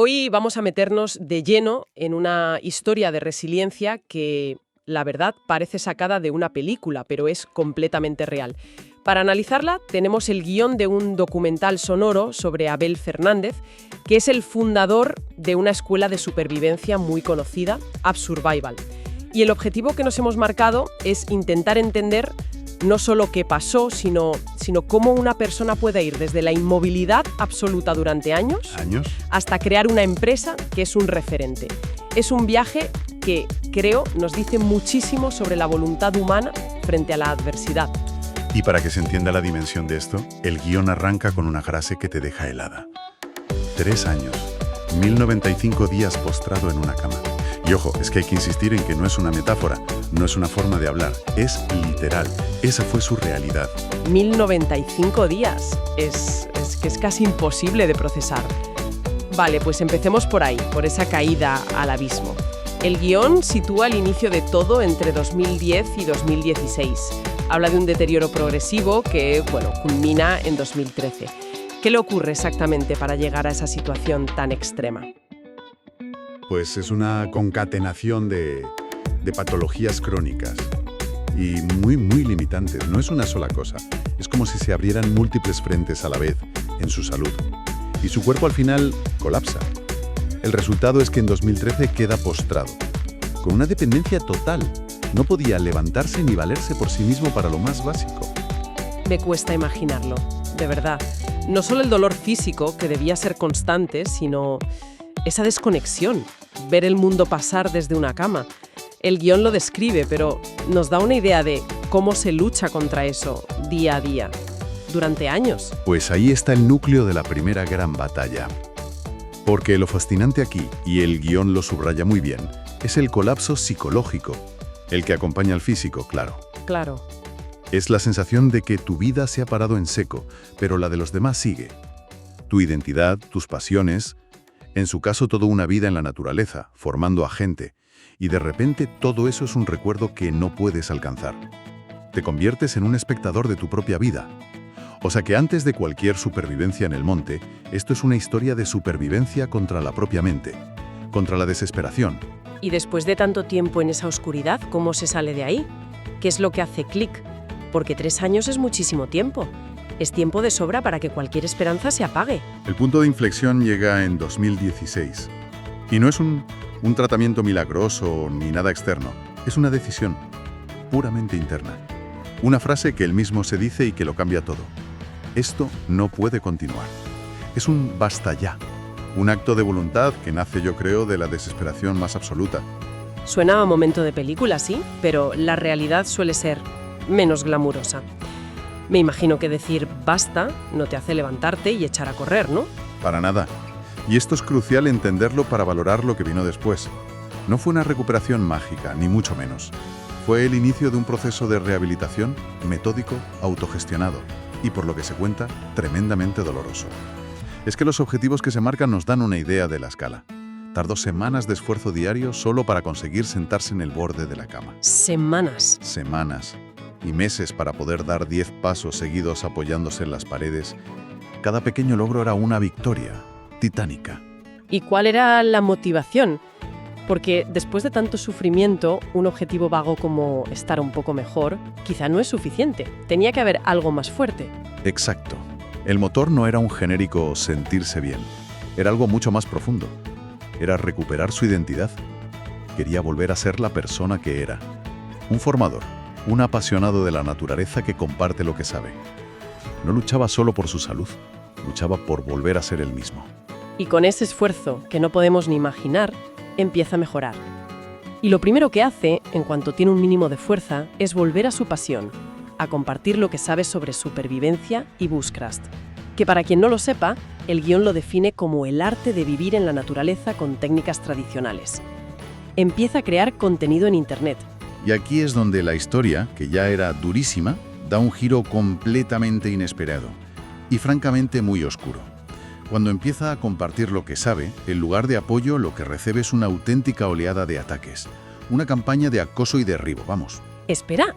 Hoy vamos a meternos de lleno en una historia de resiliencia que, la verdad, parece sacada de una película, pero es completamente real. Para analizarla, tenemos el guión de un documental sonoro sobre Abel Fernández, que es el fundador de una escuela de supervivencia muy conocida, AppSurvival. Y el objetivo que nos hemos marcado es intentar entender no solo qué pasó, sino cómo una persona puede ir desde la inmovilidad absoluta durante años hasta crear una empresa que es un referente. Es un viaje que, creo, nos dice muchísimo sobre la voluntad humana frente a la adversidad. Y para que se entienda la dimensión de esto, el guión arranca con una frase que te deja helada. 3 años, 1095 días postrado en una cama. Y ojo, es que hay que insistir en que no es una metáfora, no es una forma de hablar, es literal. Esa fue su realidad. 1095 días. Es que es casi imposible de procesar. Vale, pues empecemos por ahí, por esa caída al abismo. El guión sitúa el inicio de todo entre 2010 y 2016. Habla de un deterioro progresivo que, culmina en 2013. ¿Qué le ocurre exactamente para llegar a esa situación tan extrema? Pues es una concatenación de patologías crónicas y muy limitantes. No es una sola cosa. Es como si se abrieran múltiples frentes a la vez en su salud. Y su cuerpo al final colapsa. El resultado es que en 2013 queda postrado, con una dependencia total. No podía levantarse ni valerse por sí mismo para lo más básico. Me cuesta imaginarlo, de verdad. No solo el dolor físico, que debía ser constante, sino esa desconexión, ver el mundo pasar desde una cama. El guión lo describe, pero nos da una idea de cómo se lucha contra eso día a día, durante años. Pues ahí está el núcleo de la primera gran batalla. Porque lo fascinante aquí, y el guión lo subraya muy bien, es el colapso psicológico, el que acompaña al físico, claro. Claro. Es la sensación de que tu vida se ha parado en seco, pero la de los demás sigue. Tu identidad, tus pasiones, en su caso toda una vida en la naturaleza, formando a gente, y de repente todo eso es un recuerdo que no puedes alcanzar. Te conviertes en un espectador de tu propia vida. O sea que antes de cualquier supervivencia en el monte, esto es una historia de supervivencia contra la propia mente, contra la desesperación. Y después de tanto tiempo en esa oscuridad, ¿cómo se sale de ahí? ¿Qué es lo que hace clic? Porque 3 años es muchísimo tiempo. Es tiempo de sobra para que cualquier esperanza se apague. El punto de inflexión llega en 2016. Y no es un tratamiento milagroso ni nada externo. Es una decisión puramente interna. Una frase que él mismo se dice y que lo cambia todo. Esto no puede continuar. Es un basta ya. Un acto de voluntad que nace, yo creo, de la desesperación más absoluta. Suena a momento de película, sí, pero la realidad suele ser menos glamurosa. Me imagino que decir basta no te hace levantarte y echar a correr, ¿no? Para nada. Y esto es crucial entenderlo para valorar lo que vino después. No fue una recuperación mágica, ni mucho menos. Fue el inicio de un proceso de rehabilitación metódico, autogestionado y, por lo que se cuenta, tremendamente doloroso. Es que los objetivos que se marcan nos dan una idea de la escala. Tardó semanas de esfuerzo diario solo para conseguir sentarse en el borde de la cama. Semanas. Semanas. Y meses para poder dar 10 pasos seguidos apoyándose en las paredes. Cada pequeño logro era una victoria titánica. ¿Y cuál era la motivación? Porque después de tanto sufrimiento, un objetivo vago como estar un poco mejor quizá no es suficiente. Tenía que haber algo más fuerte. Exacto. El motor no era un genérico sentirse bien. Era algo mucho más profundo. Era recuperar su identidad. Quería volver a ser la persona que era. Un formador. Un apasionado de la naturaleza que comparte lo que sabe. No luchaba solo por su salud, luchaba por volver a ser él mismo. Y con ese esfuerzo, que no podemos ni imaginar, empieza a mejorar. Y lo primero que hace, en cuanto tiene un mínimo de fuerza, es volver a su pasión, a compartir lo que sabe sobre supervivencia y bushcraft. Que para quien no lo sepa, el guión lo define como el arte de vivir en la naturaleza con técnicas tradicionales. Empieza a crear contenido en Internet. Y aquí es donde la historia, que ya era durísima, da un giro completamente inesperado y francamente muy oscuro. Cuando empieza a compartir lo que sabe, en lugar de apoyo lo que recibe es una auténtica oleada de ataques. Una campaña de acoso y derribo, vamos. Espera,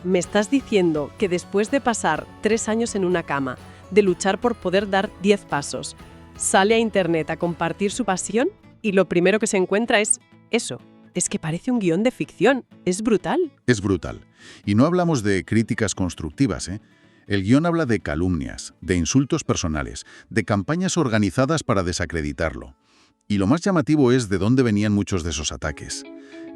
¿me estás diciendo que después de pasar 3 años en una cama, de luchar por poder dar 10 pasos, Sale a Internet a compartir su pasión y lo primero que se encuentra es eso. Es que parece un guión de ficción. Es brutal. Es brutal. Y no hablamos de críticas constructivas, ¿eh? El guión habla de calumnias, de insultos personales, de campañas organizadas para desacreditarlo. Y lo más llamativo es de dónde venían muchos de esos ataques.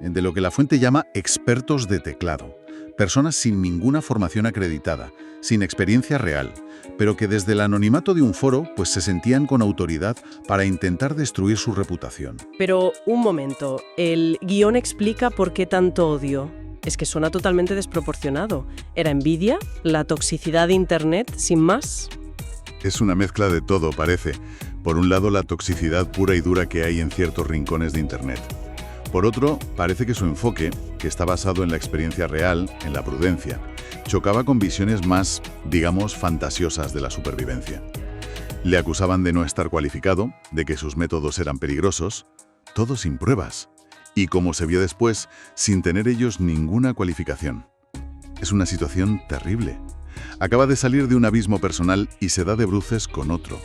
De lo que la fuente llama expertos de teclado. Personas sin ninguna formación acreditada, sin experiencia real, pero que desde el anonimato de un foro pues se sentían con autoridad para intentar destruir su reputación. Pero un momento, ¿el guión explica por qué tanto odio? Es que suena totalmente desproporcionado. ¿Era envidia? ¿La toxicidad de Internet, sin más? Es una mezcla de todo, parece. Por un lado, la toxicidad pura y dura que hay en ciertos rincones de Internet. Por otro, parece que su enfoque, que está basado en la experiencia real, en la prudencia, chocaba con visiones más, digamos, fantasiosas de la supervivencia. Le acusaban de no estar cualificado, de que sus métodos eran peligrosos, todo sin pruebas. Y como se vio después, sin tener ellos ninguna cualificación. Es una situación terrible. Acaba de salir de un abismo personal y se da de bruces con otro,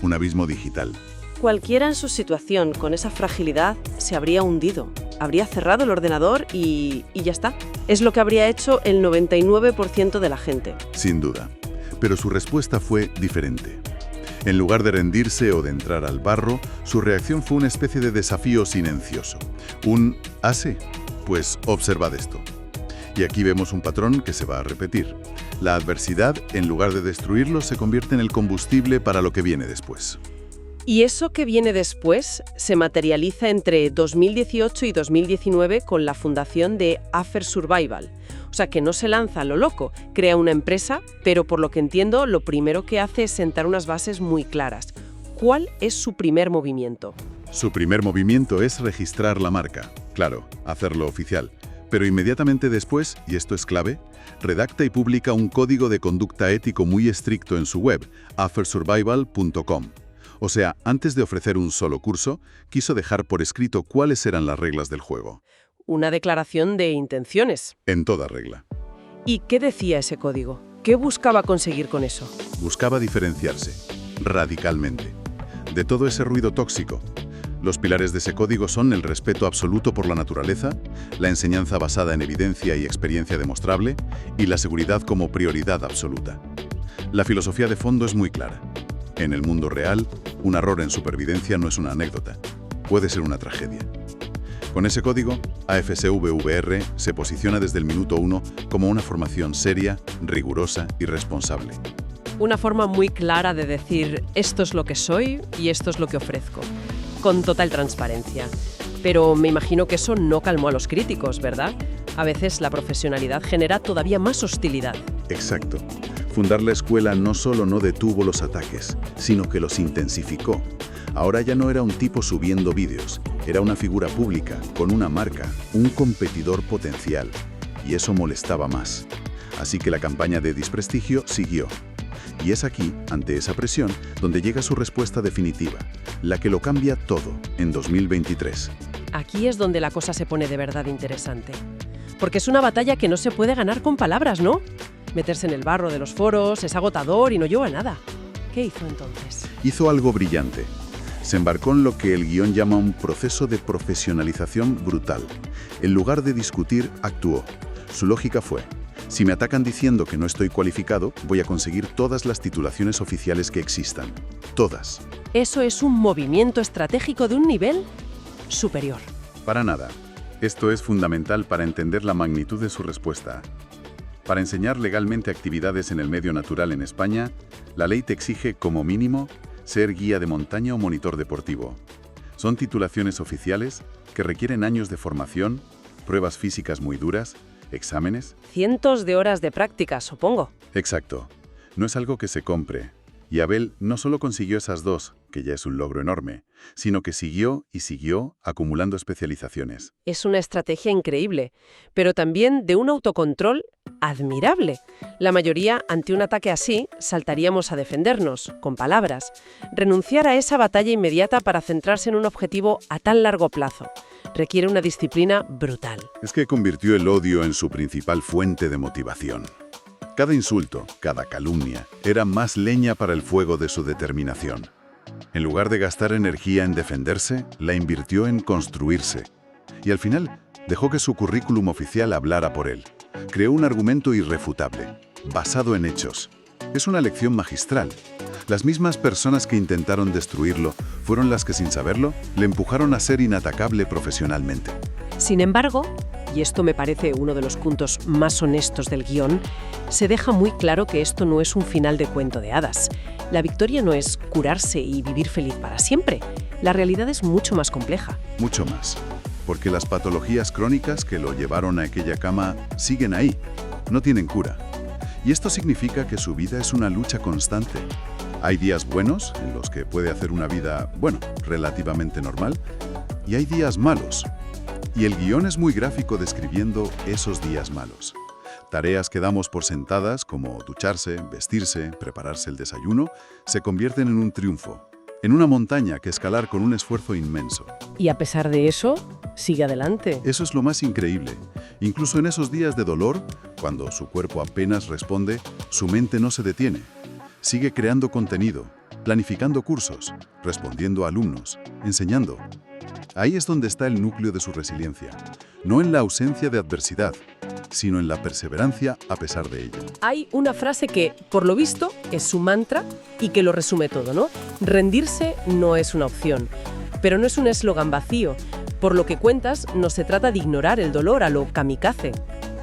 un abismo digital. Cualquiera en su situación, con esa fragilidad, se habría hundido. Habría cerrado el ordenador y ya está. Es lo que habría hecho el 99% de la gente. Sin duda. Pero su respuesta fue diferente. En lugar de rendirse o de entrar al barro, su reacción fue una especie de desafío silencioso. Un «¿Hace? Pues observad esto». Y aquí vemos un patrón que se va a repetir. La adversidad, en lugar de destruirlo, se convierte en el combustible para lo que viene después. Y eso que viene después se materializa entre 2018 y 2019 con la fundación de Afer Survival. O sea, que no se lanza a lo loco, crea una empresa, pero por lo que entiendo, lo primero que hace es sentar unas bases muy claras. ¿Cuál es su primer movimiento? Su primer movimiento es registrar la marca. Claro, hacerlo oficial. Pero inmediatamente después, y esto es clave, redacta y publica un código de conducta ético muy estricto en su web, afersurvival.com. O sea, antes de ofrecer un solo curso, quiso dejar por escrito cuáles eran las reglas del juego. Una declaración de intenciones. En toda regla. ¿Y qué decía ese código? ¿Qué buscaba conseguir con eso? Buscaba diferenciarse, radicalmente, de todo ese ruido tóxico. Los pilares de ese código son el respeto absoluto por la naturaleza, la enseñanza basada en evidencia y experiencia demostrable, y la seguridad como prioridad absoluta. La filosofía de fondo es muy clara. En el mundo real, un error en supervivencia no es una anécdota, puede ser una tragedia. Con ese código, AFSVVR se posiciona desde el minuto 1 como una formación seria, rigurosa y responsable. Una forma muy clara de decir, esto es lo que soy y esto es lo que ofrezco, con total transparencia. Pero me imagino que eso no calmó a los críticos, ¿verdad? A veces la profesionalidad genera todavía más hostilidad. Exacto. Fundar la escuela no solo no detuvo los ataques, sino que los intensificó. Ahora ya no era un tipo subiendo vídeos, era una figura pública, con una marca, un competidor potencial. Y eso molestaba más. Así que la campaña de desprestigio siguió. Y es aquí, ante esa presión, donde llega su respuesta definitiva, la que lo cambia todo en 2023. Aquí es donde la cosa se pone de verdad interesante. Porque es una batalla que no se puede ganar con palabras, ¿no? Meterse en el barro de los foros es agotador y no lleva a nada. ¿Qué hizo entonces? Hizo algo brillante. Se embarcó en lo que el guión llama un proceso de profesionalización brutal. En lugar de discutir, actuó. Su lógica fue: si me atacan diciendo que no estoy cualificado, voy a conseguir todas las titulaciones oficiales que existan. Todas. Eso es un movimiento estratégico de un nivel superior. Para nada. Esto es fundamental para entender la magnitud de su respuesta. Para enseñar legalmente actividades en el medio natural en España, la ley te exige, como mínimo, ser guía de montaña o monitor deportivo. Son titulaciones oficiales que requieren años de formación, pruebas físicas muy duras, exámenes. Cientos de horas de práctica, supongo. Exacto. No es algo que se compre. Y Abel no solo consiguió esas dos, que ya es un logro enorme, sino que siguió y siguió acumulando especializaciones. Es una estrategia increíble, pero también de un autocontrol admirable. La mayoría, ante un ataque así, saltaríamos a defendernos, con palabras. Renunciar a esa batalla inmediata para centrarse en un objetivo a tan largo plazo requiere una disciplina brutal. Es que convirtió el odio en su principal fuente de motivación. Cada insulto, cada calumnia, era más leña para el fuego de su determinación. En lugar de gastar energía en defenderse, la invirtió en construirse. Y al final, dejó que su currículum oficial hablara por él. Creó un argumento irrefutable, basado en hechos. Es una lección magistral. Las mismas personas que intentaron destruirlo fueron las que, sin saberlo, le empujaron a ser inatacable profesionalmente. Sin embargo, y esto me parece uno de los puntos más honestos del guión, se deja muy claro que esto no es un final de cuento de hadas. La victoria no es curarse y vivir feliz para siempre. La realidad es mucho más compleja. Mucho más. Porque las patologías crónicas que lo llevaron a aquella cama siguen ahí. No tienen cura. Y esto significa que su vida es una lucha constante. Hay días buenos, en los que puede hacer una vida, relativamente normal, y hay días malos. Y el guión es muy gráfico describiendo esos días malos. Tareas que damos por sentadas, como ducharse, vestirse, prepararse el desayuno, se convierten en un triunfo, en una montaña que escalar con un esfuerzo inmenso. Y a pesar de eso, sigue adelante. Eso es lo más increíble. Incluso en esos días de dolor, cuando su cuerpo apenas responde, su mente no se detiene. Sigue creando contenido, planificando cursos, respondiendo a alumnos, enseñando. Ahí es donde está el núcleo de su resiliencia. No en la ausencia de adversidad, sino en la perseverancia a pesar de ello. Hay una frase que, por lo visto, es su mantra y que lo resume todo, ¿no? Rendirse no es una opción, pero no es un eslogan vacío. Por lo que cuentas, no se trata de ignorar el dolor a lo kamikaze.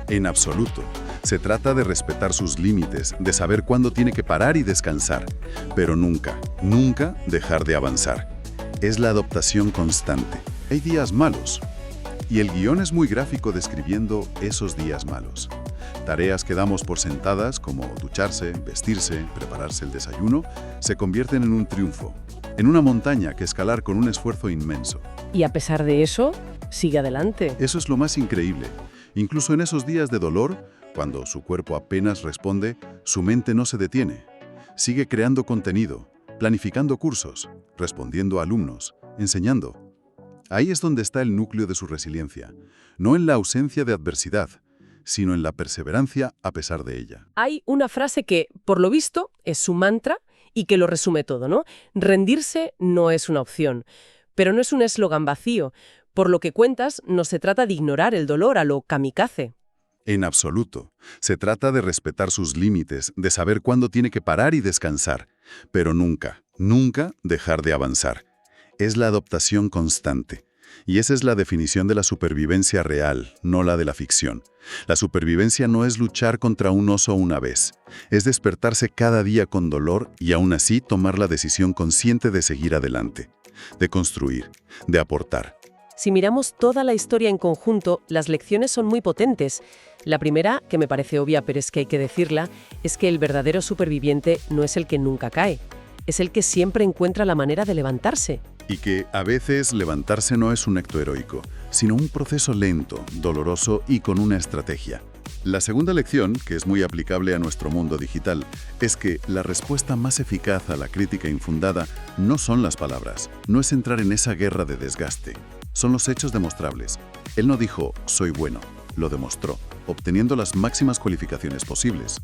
En absoluto. Se trata de respetar sus límites, de saber cuándo tiene que parar y descansar, pero nunca, nunca dejar de avanzar. Es la adaptación constante. Hay días malos. Y el guión es muy gráfico describiendo esos días malos. Tareas que damos por sentadas, como ducharse, vestirse, prepararse el desayuno, se convierten en un triunfo, en una montaña que escalar con un esfuerzo inmenso. Y a pesar de eso, sigue adelante. Eso es lo más increíble. Incluso en esos días de dolor, cuando su cuerpo apenas responde, su mente no se detiene. Sigue creando contenido, planificando cursos, respondiendo a alumnos, enseñando. Ahí es donde está el núcleo de su resiliencia, no en la ausencia de adversidad, sino en la perseverancia a pesar de ella. Hay una frase que, por lo visto, es su mantra y que lo resume todo, ¿no? Rendirse no es una opción, pero no es un eslogan vacío. Por lo que cuentas, no se trata de ignorar el dolor a lo kamikaze. En absoluto. Se trata de respetar sus límites, de saber cuándo tiene que parar y descansar, pero nunca, nunca dejar de avanzar. Es la adaptación constante. Y esa es la definición de la supervivencia real, no la de la ficción. La supervivencia no es luchar contra un oso una vez. Es despertarse cada día con dolor y aún así tomar la decisión consciente de seguir adelante, de construir, de aportar. Si miramos toda la historia en conjunto, las lecciones son muy potentes. La primera, que me parece obvia pero es que hay que decirla, es que el verdadero superviviente no es el que nunca cae. Es el que siempre encuentra la manera de levantarse. Y que a veces levantarse no es un acto heroico, sino un proceso lento, doloroso y con una estrategia. La segunda lección, que es muy aplicable a nuestro mundo digital, es que la respuesta más eficaz a la crítica infundada no son las palabras, no es entrar en esa guerra de desgaste. Son los hechos demostrables. Él no dijo, soy bueno, lo demostró, obteniendo las máximas cualificaciones posibles.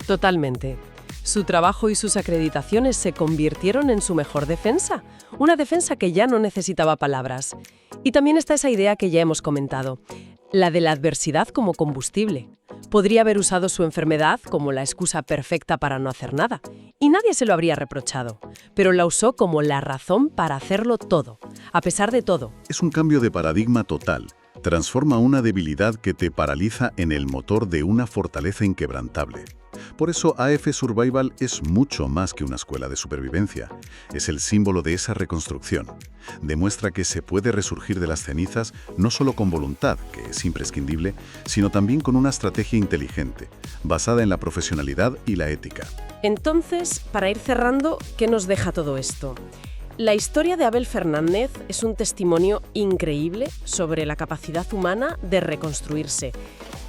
Totalmente. Su trabajo y sus acreditaciones se convirtieron en su mejor defensa, una defensa que ya no necesitaba palabras. Y también está esa idea que ya hemos comentado, la de la adversidad como combustible. Podría haber usado su enfermedad como la excusa perfecta para no hacer nada, y nadie se lo habría reprochado, pero la usó como la razón para hacerlo todo, a pesar de todo. Es un cambio de paradigma total. Transforma una debilidad que te paraliza en el motor de una fortaleza inquebrantable. Por eso AF Survival es mucho más que una escuela de supervivencia. Es el símbolo de esa reconstrucción. Demuestra que se puede resurgir de las cenizas no solo con voluntad, que es imprescindible, sino también con una estrategia inteligente, basada en la profesionalidad y la ética. Entonces, para ir cerrando, ¿qué nos deja todo esto? La historia de Abel Fernández es un testimonio increíble sobre la capacidad humana de reconstruirse.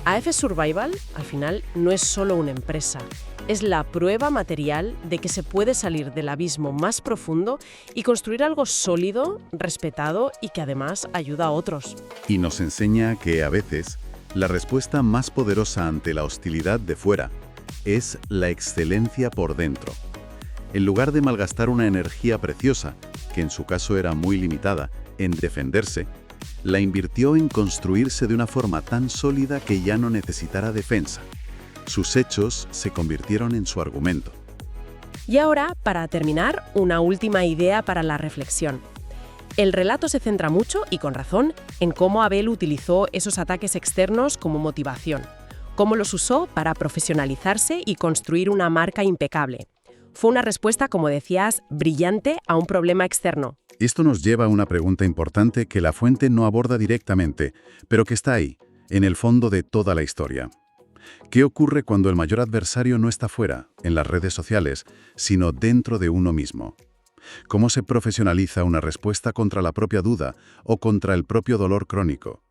AF Survival, al final, no es solo una empresa. Es la prueba material de que se puede salir del abismo más profundo y construir algo sólido, respetado y que además ayuda a otros. Y nos enseña que a veces la respuesta más poderosa ante la hostilidad de fuera es la excelencia por dentro. En lugar de malgastar una energía preciosa, que en su caso era muy limitada, en defenderse, la invirtió en construirse de una forma tan sólida que ya no necesitara defensa. Sus hechos se convirtieron en su argumento. Y ahora, para terminar, una última idea para la reflexión. El relato se centra mucho, y con razón, en cómo Abel utilizó esos ataques externos como motivación, cómo los usó para profesionalizarse y construir una marca impecable. Fue una respuesta, como decías, brillante a un problema externo. Esto nos lleva a una pregunta importante que la fuente no aborda directamente, pero que está ahí, en el fondo de toda la historia. ¿Qué ocurre cuando el mayor adversario no está fuera, en las redes sociales, sino dentro de uno mismo? ¿Cómo se profesionaliza una respuesta contra la propia duda o contra el propio dolor crónico?